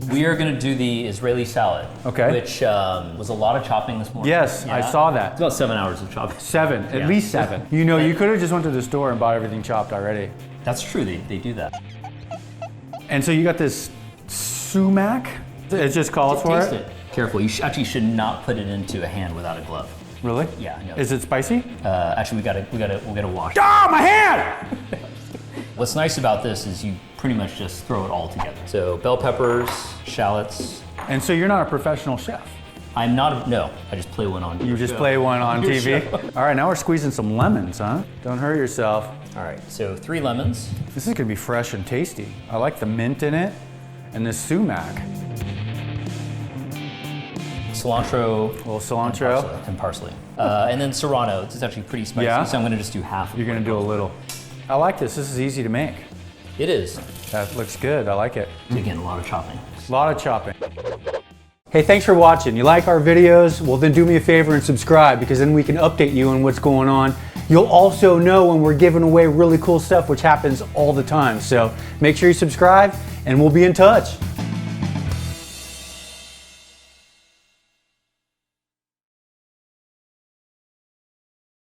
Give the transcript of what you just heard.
We are going to do the Israeli salad, Okay. which was a lot of chopping this morning. Yes, I saw that. It's about 7 hours of chopping. 7, at least 7. You know, you could have just went to the store and bought everything chopped already. That's true, they do that. And so you got this sumac. It just calls for Taste it. Careful, you actually should not put it into a hand without a glove. Really? Yeah. No. Is it spicy? Actually, we gotta wash it. Ah, my hand! What's nice about this is you pretty much just throw it all together. So bell peppers, shallots. And so you're not a professional chef. I'm not, no, I just play one on. You just play one on Your TV. show. All right, now we're squeezing some lemons, huh? Don't hurt yourself. All right, so 3 lemons. This is gonna be fresh and tasty. I like the mint in it and the sumac. Cilantro. A little cilantro. And parsley. And then serrano. It's actually pretty spicy, Yeah? so I'm gonna just do half of You're gonna do a little. I like this. This is easy to make. It is. That looks good. I like it. Again, a lot of chopping. A lot of chopping. Hey, thanks for watching. You like our videos? Well, then do me a favor and subscribe, because then we can update you on what's going on. You'll also know when we're giving away really cool stuff, which happens all the time. So make sure you subscribe and we'll be in touch.